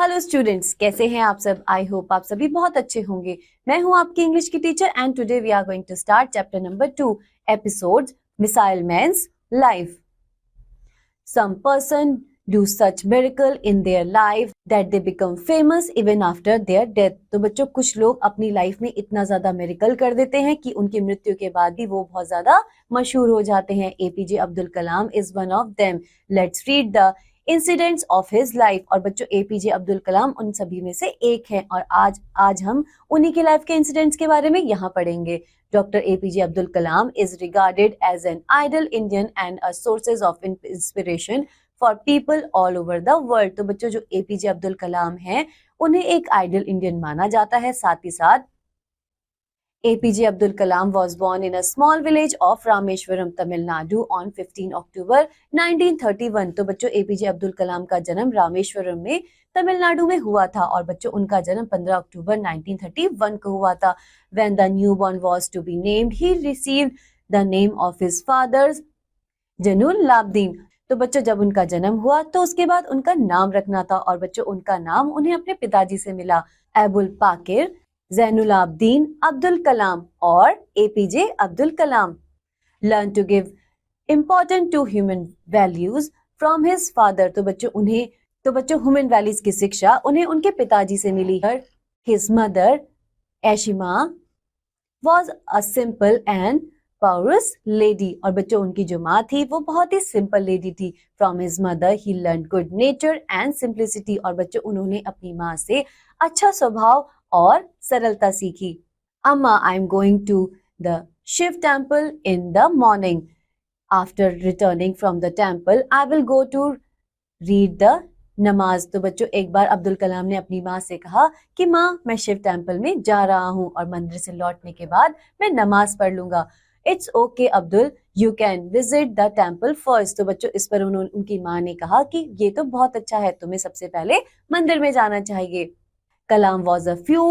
Hello students, कैसे हैं आप सब। आई होप आप सभी बहुत अच्छे होंगे। मैं हूं आपकी इंग्लिश की teacher and today we are going to start chapter number 2 episodes missile man's life. Some person do such miracle in their life that they become famous even after their death। तो बच्चों, कुछ लोग अपनी life में इतना ज्यादा miracle कर देते हैं कि उनकी मृत्यु के बाद भी वो बहुत ज्यादा मशहूर हो जाते हैं। APJ Abdul Kalam is one of them. Let's read the incidents of his life. और बच्चों, एपीजे अब्दुल कलाम उन सभी में से एक है और आज हम उन्हीं की लाइफ के इंसिडेंट्स के बारे में यहाँ पढ़ेंगे। Dr. APJ Abdul Kalam is regarded as an ideal Indian and a sources of inspiration for people all over the world। तो बच्चों, जो एपीजे अब्दुल कलाम हैं उन्हें एक आइडियल इंडियन माना जाता है। साथ ही साथ APJ Abdul Kalam was born in a small village of Rameshwaram, Tamil Nadu on 15 October 1931। तो बच्चों, APJ अब्दुल कलाम का जन्म रामेश्वरम में तमिलनाडु में हुआ था और बच्चों उनका जन्म 15 अक्टूबर 1931 को हुआ था। When the newborn was to be named, he received the name of his father's Zainul लाब्दीन। तो बच्चों, जब उनका जन्म हुआ तो उसके बाद उनका नाम रखना था और बच्चों उनका नाम उन्हें अपने पिताजी से मिला, एबुल पाकिर जैनुलाब्दीन अब्दुल कलाम और APJ Abdul Kalam. Learn to give important to human values from his father. तो बच्चों ह्यूमन वैल्यूज की शिक्षा उन्हें उनके पिताजी से मिली है। His mother Ashima was a simple and powerful lady. और बच्चों, उनकी जो माँ थी वो बहुत ही सिंपल लेडी थी। From his mother he learn good nature and simplicity. और बच्चों, उन्होंने अपनी माँ से अच्छा स्वभाव और सरलता सीखी। अम्मा, I am going to the Shiva temple in the morning. After returning from the temple I will go to read the namaz. तो बच्चों, एक बार अब्दुल कलाम ने अपनी माँ से कहा कि माँ, मैं शिव टेम्पल में जा रहा हूँ और मंदिर से लौटने के बाद मैं नमाज पढ़ लूंगा। It's okay Abdul, you can visit the temple first. तो बच्चों, इस पर उनकी माँ ने कहा कि ये तो बहुत अच्छा है, तुम्हें सबसे पहले मंदिर में जाना चाहिए। कलाम was a few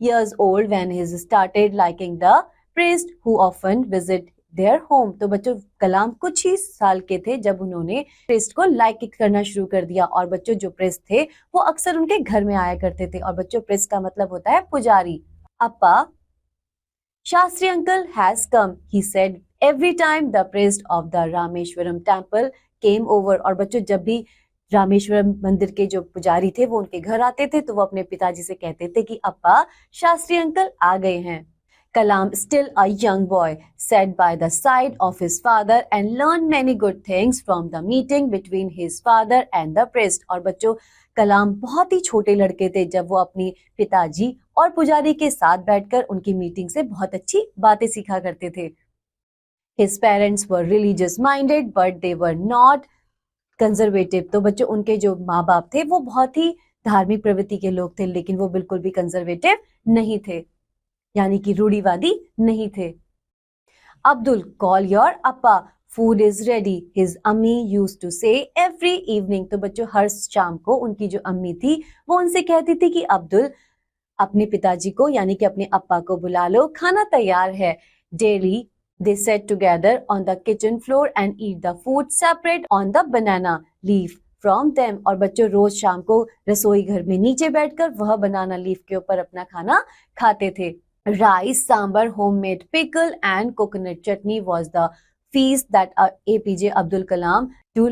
years old when he started liking the priest who often visit their home। तो बच्चों, कलाम कुछ ही साल के थे जब उन्होंने प्रेस्ट को लाइक करना शुरू कर दिया। और बच्चों, जो प्रेस्ट थे वो अक्सर उनके घर में आया करते थे। और बच्चों, प्रेस्ट का मतलब होता है पुजारी। अप्पा, Shastri uncle has come, he said every time the priest of the Rameshwaram temple came over। और बच्चों, जब भी रामेश्वरम मंदिर के जो पुजारी थे वो उनके घर आते थे तो वो अपने पिताजी से कहते थे कि अप्पा, शास्त्री अंकल आ गए हैं। कलाम still a young boy sat by the side of his father and learned many good things from the meeting between his father and the priest। और बच्चों, कलाम बहुत ही छोटे लड़के थे जब वो अपनी पिताजी और पुजारी के साथ बैठकर उनकी मीटिंग से बहुत अच्छी बातें सीखा करते थे। His parents were religious minded but they were not conservative. तो बच्चों, उनके जो माँ बाप थे वो बहुत ही धार्मिक प्रवृत्ति के लोग थे, लेकिन वो बिल्कुल भी कंजर्वेटिव नहीं थे, यानी कि रूढ़िवादी नहीं थे। Abdul, call your Appa, food is ready, his अम्मी यूज्ड टू से एवरी इवनिंग। तो बच्चों, हर शाम को उनकी जो अम्मी थी वो उनसे कहती थी कि अब्दुल, अपने पिताजी को यानी कि अपने अप्पा को बुला लो, खाना तैयार है। Daily they sat together on the kitchen floor and eat the food separate on the banana leaf from them। और बच्चों, रोज शाम को रसोई घर में नीचे बैठकर वह बनाना लीफ के ऊपर अपना खाना खाते थे। Rice, sambar, homemade pickle and coconut chutney was the feast that APJ Abdul Kalam to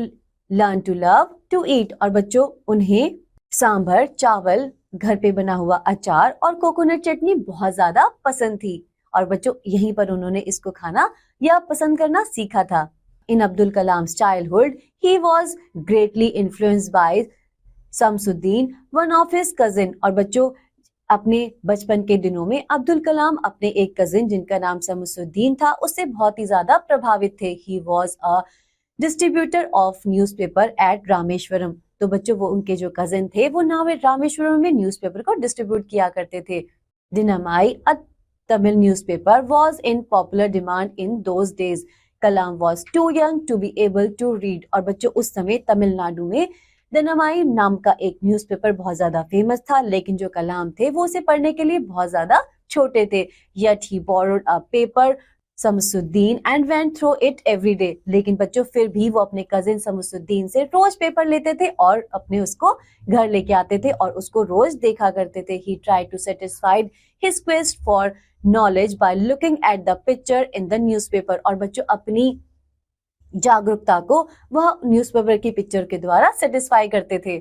learn to love to eat। और बच्चों, उन्हें सांभर, चावल, घर पे बना हुआ अचार और कोकोनट चटनी बहुत ज्यादा पसंद थी। और बच्चों, यहीं पर उन्होंने इसको खाना या पसंद करना सीखा था। In Abdul Kalam childhood he was greatly influenced by Shamsuddin, one of his cousin. और बच्चों, अपने बचपन के दिनों में अब्दुल कलाम अपने एक कजिन जिनका नाम शमसुद्दीन था उससे बहुत ही ज्यादा प्रभावित थे। He was a distributor of newspaper at Rameswaram. तो बच्चों, वो उनके जो कजिन थे वो रामेश्वरम में न्यूज़पेपर को डिस्ट्रीब्यूट किया करते थे। दिनमाई, Tamil newspaper was in popular demand in those days। Kalam was too young to be able to read। और बच्चों, उस समय तमिलनाडु में दिनमाई नाम का एक न्यूज़पेपर बहुत ज्यादा फेमस था, लेकिन जो कलाम थे वो उसे पढ़ने के लिए बहुत ज्यादा छोटे थे। Yet he borrowed a paper Shamsuddin and went through it every day. लेकिन बच्चों फिर भी वो अपने कजिन शमसुद्दीन से रोज पेपर लेते थे और अपने उसको घर लेके आते थे और उसको रोज देखा करते थे। He tried to satisfied his quest for knowledge by looking at the picture in the newspaper. और बच्चों अपनी जागरूकता को वह न्यूज़पेपर की पिक्चर के द्वारा सेटिस्फाई करते थे।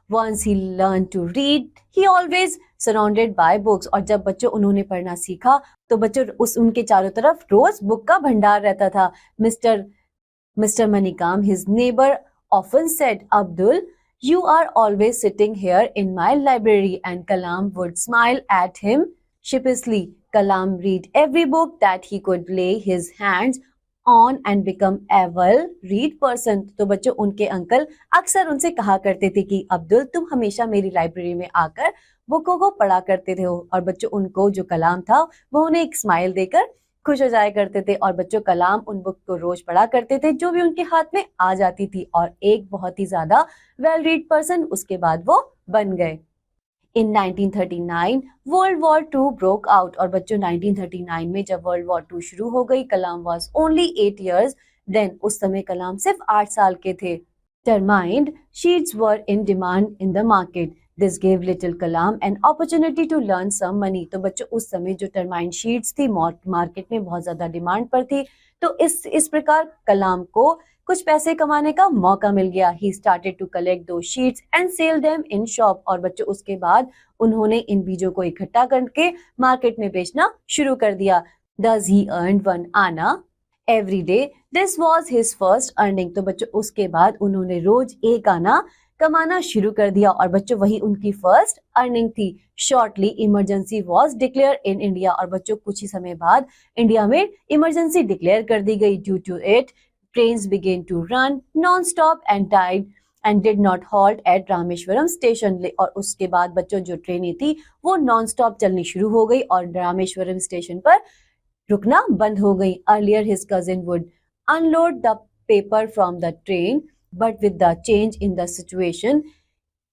Once he learned to read, he always surrounded by books। और जब बच्चों उन्होंने पढ़ना सीखा तो बच्चों उनके चारों तरफ रोज बुक का भंडार रहता था। Mr. Manikam, his neighbor, often said, Abdul, you are always sitting here in my library, and Kalam would smile at him sheepishly. Kalam read every book that he could lay his hands on and become a well read person। तो बच्चों उनके uncle अक्सर उनसे कहा करते थे कि अब्दुल तुम हमेशा मेरी लाइब्रेरी में आकर बुकों को पढ़ा करते थे। और बच्चों उनको जो कलाम था वो उन्हें एक स्माइल देकर खुश हो जाया करते थे। और बच्चों कलाम उन बुक को रोज पढ़ा करते थे जो भी उनके हाथ में आ जाती थी और एक बहुत ही ज्यादा वेल रीड पर्सन उसके बाद वो बन गए। In 1939 world war II broke out। और बच्चों 1939 में जब वर्ल्ड वॉर II शुरू हो गई, कलाम was only 8 years then। उस समय कलाम सिर्फ 8 साल के थे। Determined sheets were in demand in the market। This gave little Kalam an opportunity to learn some money। तो बच्चों उस समय जो टर्माइन शीट्स थी मार्केट में बहुत ज्यादा डिमांड पर थी, तो इस प्रकार कलाम को कुछ पैसे कमाने का मौका मिल गया। He started to collect those sheets and sell them in shop। और बच्चों उसके बाद उन्होंने इन बीजों को इकट्ठा करके मार्केट में बेचना शुरू कर दिया। Thus he earned 1 anna every day। This was his first earning। तो बच्चों उसके बाद उन्होंने रोज 1 आना कमाना शुरू कर दिया और बच्चों वही उनकी फर्स्ट अर्निंग थी। Shortly emergency was declare in India. और बच्चों कुछ ही समय बाद इंडिया में इमरजेंसी डिक्लेयर कर दी गई। Due to it trains began to run non-stop and did not halt at Rameswaram station. और उसके बाद बच्चों जो ट्रेनें थी वो नॉन स्टॉप चलनी शुरू हो गई और रामेश्वरम स्टेशन पर रुकना बंद हो गई। Earlier his cousin would unload the paper from the train, but with the change in the situation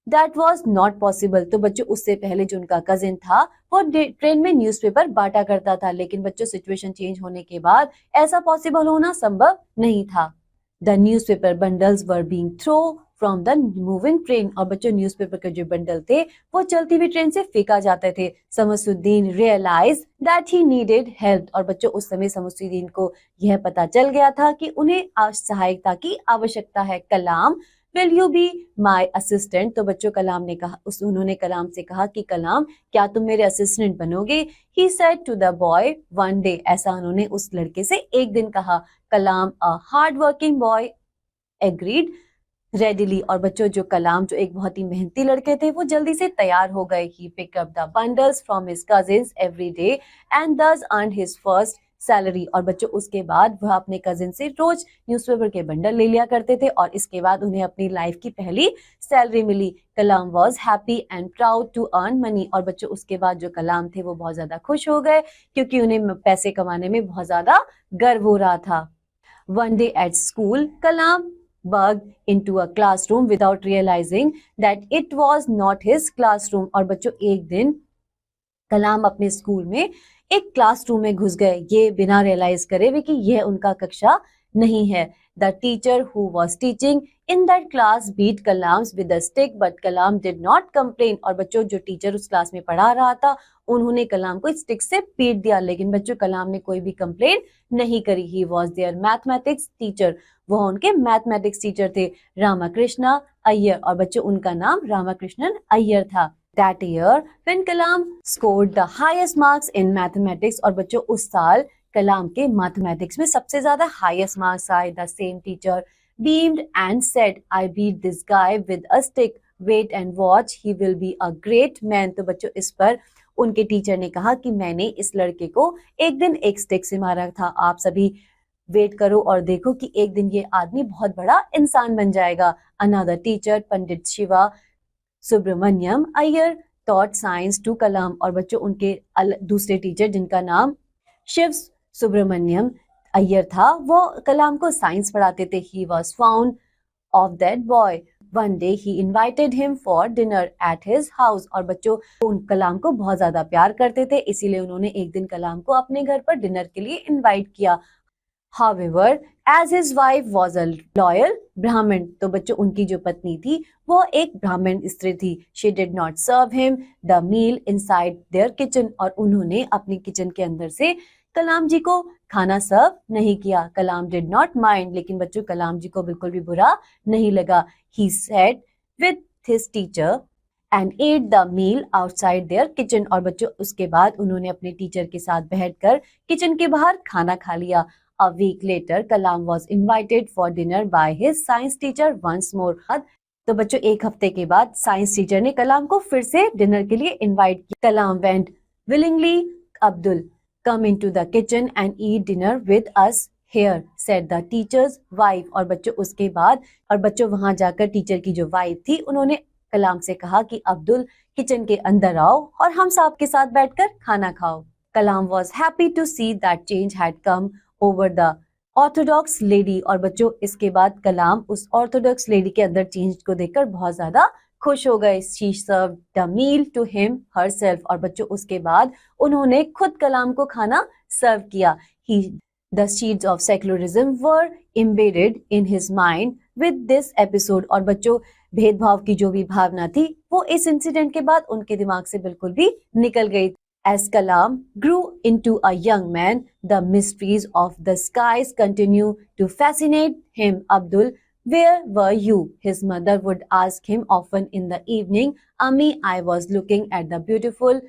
That was not possible। तो बच्चों उससे पहले जो उनका कजिन था वो ट्रेन में न्यूज़पेपर बांटा करता था, लेकिन बच्चों सिचुएशन चेंज होने के बाद ऐसा पॉसिबल होना संभव नहीं था। The newspaper bundles were being throw from the moving train. और बच्चों न्यूज़पेपर के जो बंडल थे वो चलती हुई ट्रेन से फेंका जाते थे। Shamsuddin realise that he needed help. और बच्चों उस समय शमसुद्दीन को यह पता चल गया था कि उन्हें सहायता की आवश्यकता है। कलाम Will you be my assistant? तो बच्चों कलाम ने कहा उन्होंने कलाम से कहा कि कलाम क्या तुम मेरे असिस्टेंट बनोगे? He said to the boy one day। ऐसा उन्होंने उस लड़के से एक दिन कहा। कलाम a hard working boy agreed readily। और बच्चों जो कलाम जो एक बहुत ही मेहनती लड़के थे वो जल्दी से तैयार हो गए। He picked up the bundles from his cousins every day and thus earned his first salary. और बच्चों उसके बाद वह अपने कजिन से रोज न्यूज़पेपर के बंडल ले लिया करते थे और इसके बाद उन्हें अपनी लाइफ की पहली सैलरी मिली। Kalam was happy and proud to earn money. और बच्चों उसके बाद जो कलाम थे वो बहुत ज्यादा खुश हो गए क्योंकि उन्हें पैसे कमाने में बहुत ज्यादा गर्व हो रहा था। One day at school Kalam bugged into a classroom without realizing that it was not his classroom। और बच्चों एक दिन कलाम अपने स्कूल में एक क्लासरूम में घुस गए, ये बिना रियलाइज करे हुए कि यह उनका कक्षा नहीं है। The teacher who was teaching in that class beat Kalam's with a stick but Kalam did not complain. और बच्चों जो टीचर उस क्लास में पढ़ा रहा था उन्होंने कलाम को स्टिक से पीट दिया, लेकिन बच्चों कलाम ने कोई भी कंप्लेन नहीं करी। He was their mathematics teacher. वह उनके मैथमेटिक्स टीचर थे, रामाकृष्णा अय्यर। और बच्चों उनका नाम रामाकृष्णन अय्यर था। That year when Kalam scored the highest marks in mathematics। और बच्चों उस साल कलाम के मैथमेटिक्स में सबसे ज्यादा हाईएस्ट मार्क्स आए। The same teacher beamed and said, I beat this guy with a stick. Wait and watch, he will be a great man। तो बच्चों इस पर उनके टीचर ने कहा कि मैंने इस लड़के को एक दिन एक स्टिक से मारा था, आप सभी वेट करो और देखो कि एक दिन ये आदमी बहुत बड़ा इंसान बन जाएगा। Another teacher, Pandit Shiva Subramaniam Iyer taught science to कलाम। और बच्चों उनके दूसरे टीचर जिनका नाम शिव सुब्रमण्यम अय्यर था वो कलाम को साइंस पढ़ाते थे। He was fond of that boy। One day he invited him for dinner at his house. और बच्चों उन कलाम को बहुत ज्यादा प्यार करते थे, इसीलिए उन्होंने एक दिन कलाम को अपने घर पर डिनर के लिए इनवाइट किया. However, as his wife was a loyal Brahmin, तो बच्चों उनकी जो पत्नी थी वो एक ब्राह्मण स्त्री थी. She did not serve him the meal inside their kitchen. और उन्होंने अपनी किचन के अंदर से कलाम जी को खाना सर्व नहीं किया. कलाम did not mind, लेकिन बच्चों कलाम जी को बिल्कुल भी बुरा नहीं लगा. He sat with his teacher and ate the meal outside their kitchen. और बच्चों उसके बाद उन्होंने अपने टीचर के साथ बैठकर किचन के बाहर खाना खा लिया. A week later, Kalam was invited for dinner by his science teacher once more. तो बच्चों एक हफ्ते के बाद साइंस टीचर ने कलाम को फिर से डिनर के लिए इनवाइट किया. कलाम went willingly. Abdul, come into the kitchen and eat dinner with us here, said the teacher's wife. और बच्चों उसके बाद और बच्चों वहां जाकर टीचर की जो वाइफ थी उन्होंने कलाम से कहा कि अब्दुल किचन के अंदर आओ और हम सब के साथ बैठकर खाना खाओ. कलाम was happy to see that change had come over the Orthodox lady. और बच्चों इसके बाद कलाम उस ऑर्थोडॉक्स लेडी के अंदर चेंज को देखकर बहुत ज्यादा खुश हो गए. She served the meal to him herself. और बच्चों उसके बाद उन्होंने खुद कलाम को खाना सर्व किया. The seeds of secularism were embedded in his mind with this episode. और बच्चों भेदभाव की जो भी भावना थी वो इस इंसिडेंट के बाद उनके दिमाग से बिल्कुल भी निकल गई. As Kalam grew into a young man, the mysteries of the skies continue to fascinate him. Abdul, where were you? His mother would ask him often in the evening. Ami, I was looking at the beautiful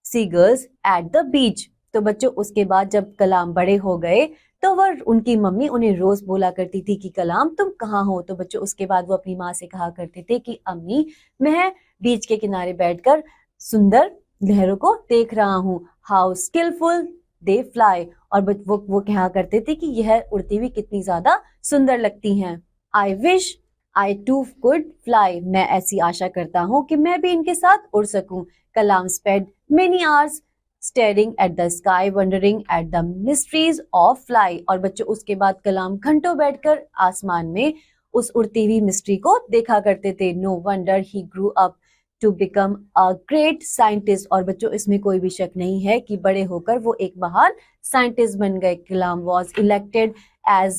seagulls at the beach. तो बच्चों उसके बाद जब कलाम बड़े हो गए तो वह उनकी मम्मी उन्हें रोज बोला करती थी कि कलाम तुम कहाँ हो. तो बच्चों उसके बाद वो अपनी माँ से कहा करते थे कि अम्मी मैं बीच के किनारे बैठकर सुंदर लहरों को देख रहा हूँ. How skilful they fly. और वो कहा करते थे कि यह उड़ती हुई कितनी ज्यादा सुंदर लगती हैं. I wish I too could fly. मैं ऐसी आशा करता हूँ कि मैं भी इनके साथ उड़ सकूं. Kalam spend many hours staring at the sky wondering at the mysteries of fly. और बच्चों उसके बाद कलाम घंटों बैठकर आसमान में उस उड़ती हुई मिस्ट्री को देखा करते थे. No wonder he grew up to become a great scientist. और बच्चों इसमें कोई भी शक नहीं है कि बड़े होकर वो एक महान साइंटिस्ट बन गए. कलाम was elected as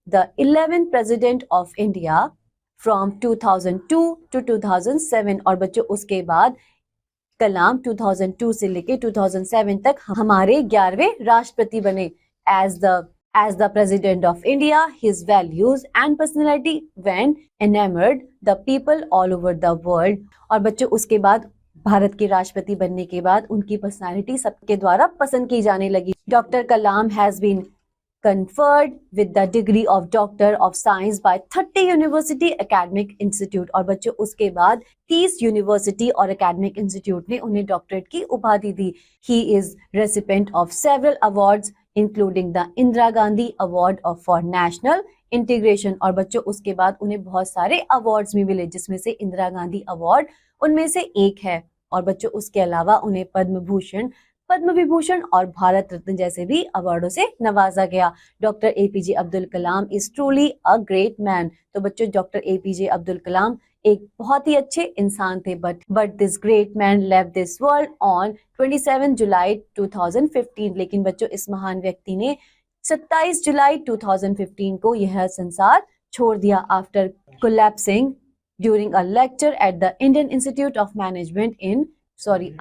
the 11th president of India from 2002 to 2007. और बच्चों उसके बाद कलाम 2002 से लेके 2007 तक हमारे 11वें राष्ट्रपति बने. As the president of India, his values and personality went enamored the people all over the world. और बच्चों उसके बाद भारत के राष्ट्रपति बनने के बाद उनकी पर्सनालिटी सबके द्वारा पसंद की जाने लगी. Doctor Kalam has been conferred with the degree of Doctor of Science by 30 University Academic Institute. और बच्चों उसके बाद 30 यूनिवर्सिटी और एकेडमिक इंस्टीट्यूट ने उन्हें डॉक्टरेट की उपाधि दी. He is recipient of several awards including the Indira Gandhi Award for National Integration. और बच्चों उसके बाद उन्हें बहुत सारे अवार्ड्स भी मिले जिसमें से इंदिरा गांधी अवार्ड उनमें से एक है. और बच्चों उसके अलावा उन्हें पद्म भूषण, पद्म विभूषण और भारत रत्न जैसे भी अवार्डों से नवाजा गया. Doctor APJ Abdul Kalam is truly a great man. तो बच्चों डॉक्टर एपीजे अब्दुल कलाम एक बहुत ही अच्छे इंसान थे. But this great man left this world on 27 जुलाई 2015. लेकिन बच्चों इस महान व्यक्ति ने 27 जुलाई 2015 को यह संसार छोड़ दिया. After collapsing during a lecture at the Indian institute of management in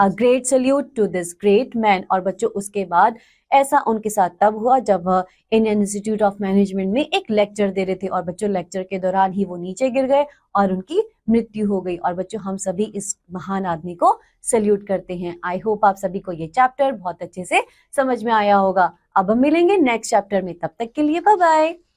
a great salute to this great man. और बच्चों उसके बाद ऐसा उनके साथ तब हुआ जब वह इंडियन इंस्टीट्यूट ऑफ मैनेजमेंट में एक लेक्चर दे रहे थे और बच्चों लेक्चर के दौरान ही वो नीचे गिर गए और उनकी मृत्यु हो गई. और बच्चों हम सभी इस महान आदमी को सल्यूट करते हैं. आई होप आप सभी को ये चैप्टर बहुत अच्छे से समझ में आया होगा. अब हम मिलेंगे नेक्स्ट चैप्टर में, तब तक के लिए बाय बाय.